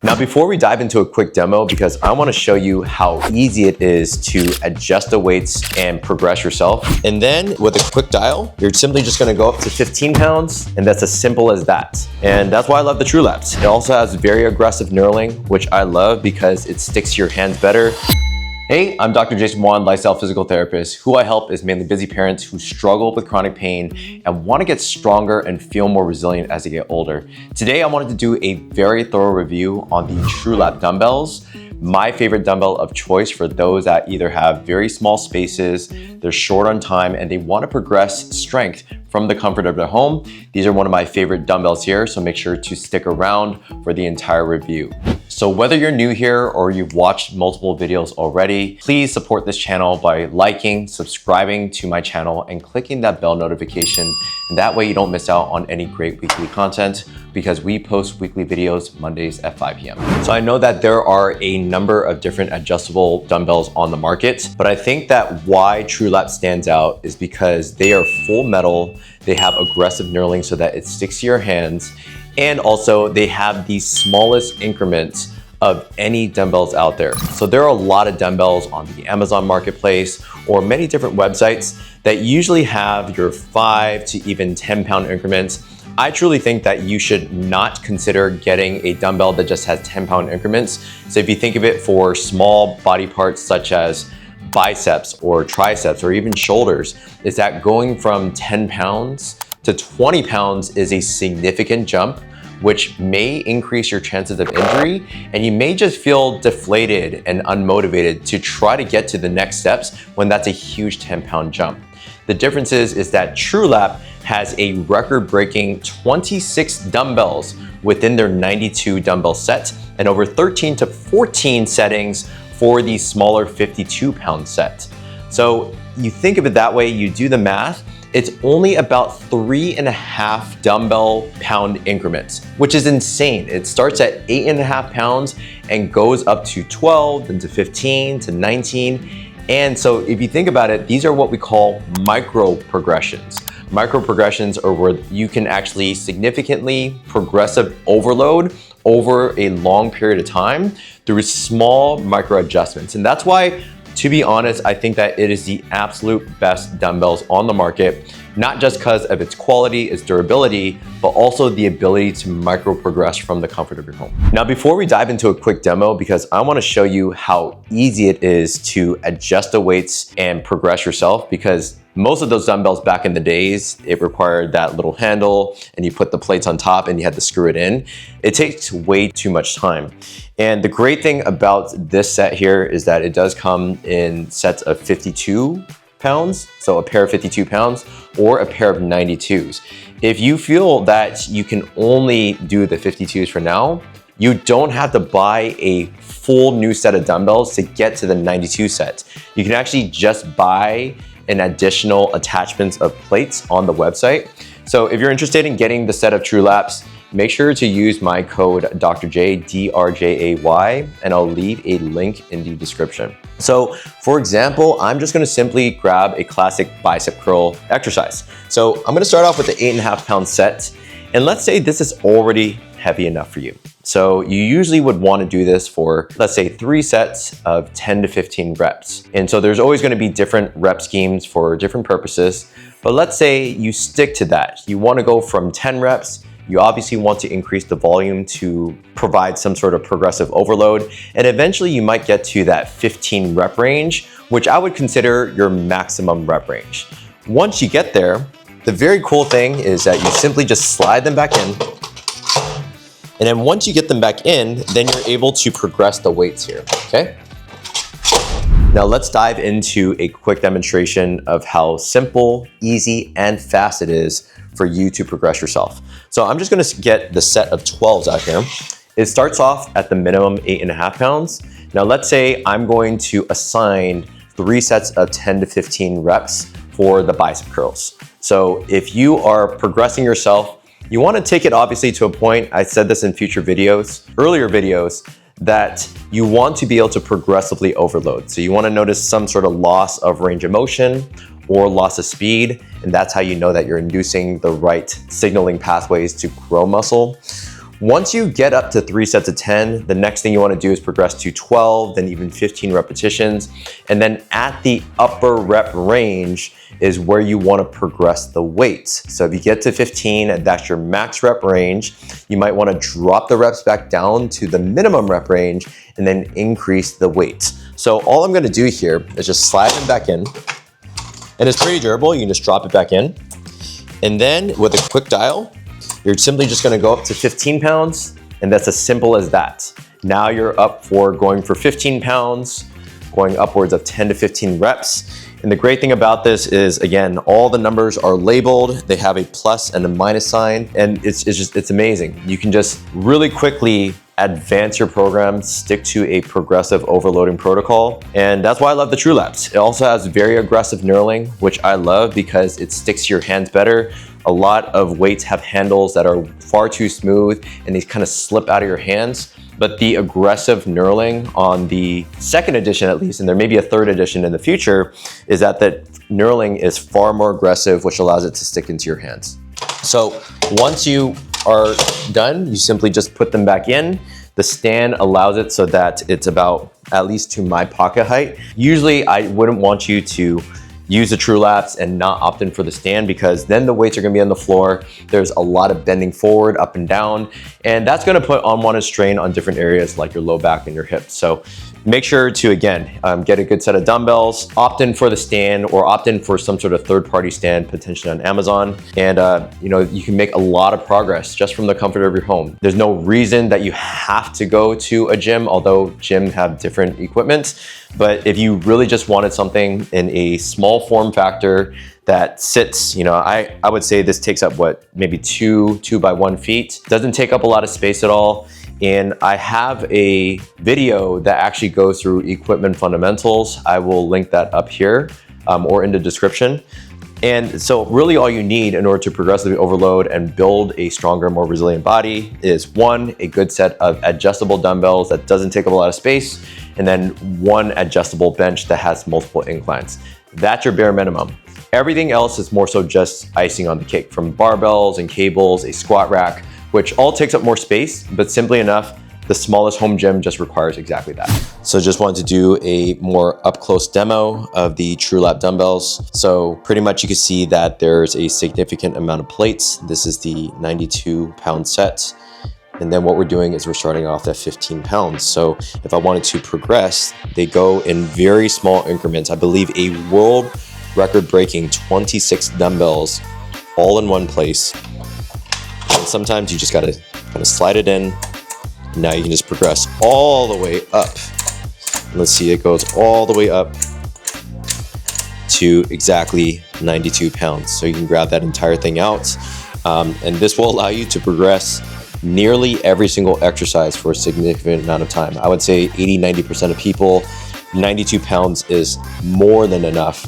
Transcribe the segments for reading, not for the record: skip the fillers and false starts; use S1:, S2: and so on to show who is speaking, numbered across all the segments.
S1: Now, before we dive into a quick demo, because I want to show you how easy it is to adjust the weights and progress yourself. And then with a quick dial, you're simply just going to go up to 15 pounds, and that's as simple as that. And that's why I love the Trulaps. It also has very aggressive knurling, which I love because it sticks to your hands better. Hey, I'm Dr. Jason Wan, lifestyle physical therapist. Who I help is mainly busy parents who struggle with chronic pain and want to get stronger and feel more resilient as they get older. Today, I wanted to do a very thorough review on the Trulap Dumbbells, my favorite dumbbell of choice for those that either have very small spaces, they're short on time, and they want to progress strength from the comfort of their home. These are one of my favorite dumbbells here, so make sure to stick around for the entire review. So whether you're new here or you've watched multiple videos already, please support this channel by liking, subscribing to my channel, and clicking that bell notification. And that way you don't miss out on any great weekly content because we post weekly videos Mondays at 5 p.m. So I know that there are a number of different adjustable dumbbells on the market, but I think that why Trulap stands out is because they are full metal, they have aggressive knurling so that it sticks to your hands, and also they have the smallest increments of any dumbbells out there. So there are a lot of dumbbells on the Amazon marketplace or many different websites that usually have your 5 to even 10 pound increments. I truly think that you should not consider getting a dumbbell that just has 10 pound increments. So if you think of it for small body parts such as biceps or triceps or even shoulders, is that going from 10 pounds to 20 pounds is a significant jump, which may increase your chances of injury, and you may just feel deflated and unmotivated to try to get to the next steps when that's a huge 10-pound jump. The difference is that Trulap has a record-breaking 26 dumbbells within their 92 dumbbell set and over 13 to 14 settings for the smaller 52-pound set. So you think of it that way, you do the math, it's only about 3.5 dumbbell pound increments, which is insane. It starts at 8.5 pounds and goes up to 12, then to 15, to 19. And so if you think about it, these are what we call micro progressions. Micro progressions are where you can actually significantly progressive overload over a long period of time through small micro adjustments. And that's why, to be honest, I think that it is the absolute best dumbbells on the market, not just because of its quality, its durability, but also the ability to micro progress from the comfort of your home. Now, before we dive into a quick demo, because I want to show you how easy it is to adjust the weights and progress yourself, because most of those dumbbells back in the days, it required that little handle and you put the plates on top and you had to screw it in. It takes way too much time. And the great thing about this set here is that it does come in sets of 52 pounds, so a pair of 52 pounds or a pair of 92s. If you feel that you can only do the 52s for now, you don't have to buy a full new set of dumbbells to get to the 92 set. You can actually just buy an additional attachments of plates on the website. So if you're interested in getting the set of Trulaps, make sure to use my code DrJay, DrJay, and I'll leave a link in the description. So for example, I'm just gonna simply grab a classic bicep curl exercise. So I'm gonna start off with the 8.5 pound set. And let's say this is already heavy enough for you. So you usually would want to do this for, let's say, 3 sets of 10 to 15 reps. And so there's always going to be different rep schemes for different purposes. But let's say you stick to that. You want to go from 10 reps. You obviously want to increase the volume to provide some sort of progressive overload. And eventually you might get to that 15 rep range, which I would consider your maximum rep range. Once you get there, the very cool thing is that you simply just slide them back in. And then once you get them back in, then you're able to progress the weights here, okay? Now let's dive into a quick demonstration of how simple, easy, and fast it is for you to progress yourself. So I'm just gonna get the set of 12s out here. It starts off at the minimum 8.5 pounds. Now let's say I'm going to assign 3 sets of 10 to 15 reps for the bicep curls. So if you are progressing yourself, you want to take it obviously to a point, I said this in earlier videos, that you want to be able to progressively overload. So you want to notice some sort of loss of range of motion or loss of speed, and that's how you know that you're inducing the right signaling pathways to grow muscle. Once you get up to 3 sets of 10, the next thing you want to do is progress to 12, then even 15 repetitions. And then at the upper rep range is where you want to progress the weights. So if you get to 15 and that's your max rep range, you might want to drop the reps back down to the minimum rep range and then increase the weights. So all I'm going to do here is just slide them back in. And it's pretty durable. You can just drop it back in. And then with a quick dial, you're simply just gonna go up to 15 pounds, and that's as simple as that. Now you're up for going for 15 pounds, going upwards of 10 to 15 reps. And the great thing about this is, again, all the numbers are labeled. They have a plus and a minus sign, and it's amazing. You can just really quickly advance your program, stick to a progressive overloading protocol. And that's why I love the Trulaps. It also has very aggressive knurling, which I love because it sticks to your hands better. A lot of weights have handles that are far too smooth and they kind of slip out of your hands. But the aggressive knurling on the second edition, at least, and there may be a third edition in the future, is that the knurling is far more aggressive, which allows it to stick into your hands. So once you are done, you simply just put them back in. The stand allows it so that it's about at least to my pocket height. Usually I wouldn't want you to use the Trulaps and not opt in for the stand, because then the weights are gonna be on the floor. There's a lot of bending forward, up and down, and that's gonna put unwanted strain on different areas like your low back and your hips. So make sure to, again, get a good set of dumbbells, opt in for the stand or opt in for some sort of third-party stand, potentially on Amazon. And you can make a lot of progress just from the comfort of your home. There's no reason that you have to go to a gym, although gyms have different equipment. But if you really just wanted something in a small form factor that sits, I would say this takes up maybe 2 by 1 feet. Doesn't take up a lot of space at all. And I have a video that actually goes through equipment fundamentals. I will link that up here or in the description. And so really all you need in order to progressively overload and build a stronger, more resilient body is 1, a good set of adjustable dumbbells that doesn't take up a lot of space, and then 1 adjustable bench that has multiple inclines. That's your bare minimum. Everything else is more so just icing on the cake, from barbells and cables, a squat rack, which all takes up more space, but simply enough, the smallest home gym just requires exactly that. So just wanted to do a more up close demo of the Trulap dumbbells. So pretty much you can see that there's a significant amount of plates. This is the 92-pound set. And then what we're doing is we're starting off at 15 pounds. So if I wanted to progress, they go in very small increments. I believe a world record breaking 26 dumbbells all in one place. And sometimes you just gotta kind of slide it in. Now you can just progress all the way up. Let's see, it goes all the way up to exactly 92 pounds. So you can grab that entire thing out. And this will allow you to progress nearly every single exercise for a significant amount of time. I would say 80–90% of people, 92 pounds is more than enough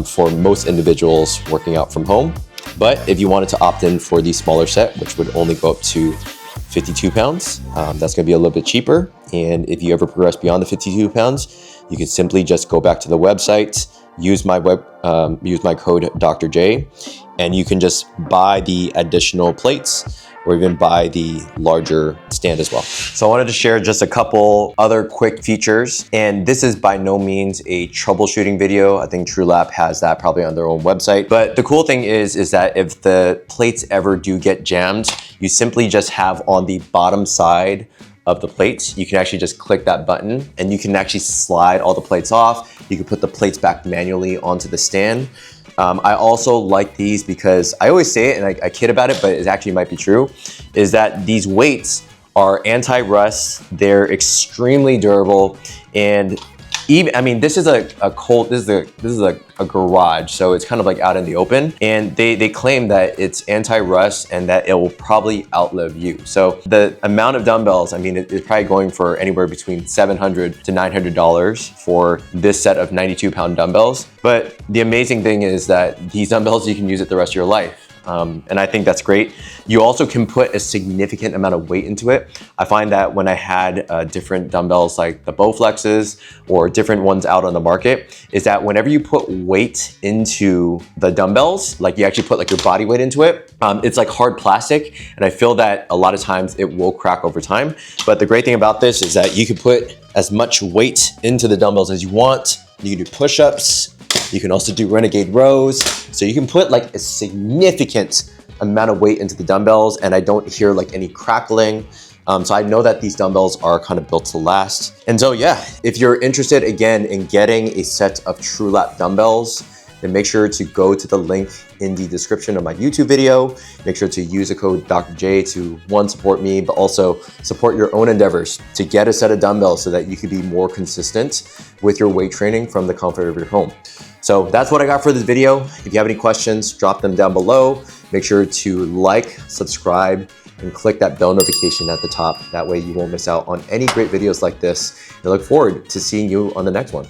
S1: for most individuals working out from home. But if you wanted to opt in for the smaller set, which would only go up to 52 pounds, that's gonna be a little bit cheaper. And if you ever progress beyond the 52 pounds, you can simply just go back to the website, use my code DrJay, and you can just buy the additional plates or even buy the larger stand as well. So I wanted to share just a couple other quick features, and this is by no means a troubleshooting video. I think Trulap has that probably on their own website. But the cool thing is that if the plates ever do get jammed, you simply just have on the bottom side of the plates, you can actually just click that button and you can actually slide all the plates off. You can put the plates back manually onto the stand. I also like these because I always say it and I kid about it, but it actually might be true, is that these weights are anti-rust, they're extremely durable, and even, I mean, this is a garage, so it's kind of like out in the open, and they claim that it's anti-rust and that it will probably outlive you. So the amount of dumbbells, I mean, it's probably going for anywhere between $700 to $900 for this set of 92-pound dumbbells. But the amazing thing is that these dumbbells, you can use it the rest of your life. And I think that's great. You also can put a significant amount of weight into it. I find that when I had different dumbbells like the Bowflexes or different ones out on the market, is that whenever you put weight into the dumbbells, like you actually put like your body weight into it, it's like hard plastic. And I feel that a lot of times it will crack over time. But the great thing about this is that you can put as much weight into the dumbbells as you want. You can do push-ups. You can also do renegade rows. So you can put like a significant amount of weight into the dumbbells, and I don't hear like any crackling. So I know that these dumbbells are kind of built to last. And so yeah, if you're interested again in getting a set of Trulap dumbbells, then make sure to go to the link in the description of my YouTube video. Make sure to use the code DrJay to one, support me, but also support your own endeavors to get a set of dumbbells so that you can be more consistent with your weight training from the comfort of your home. So that's what I got for this video. If you have any questions, drop them down below. Make sure to like, subscribe, and click that bell notification at the top. That way you won't miss out on any great videos like this. I look forward to seeing you on the next one.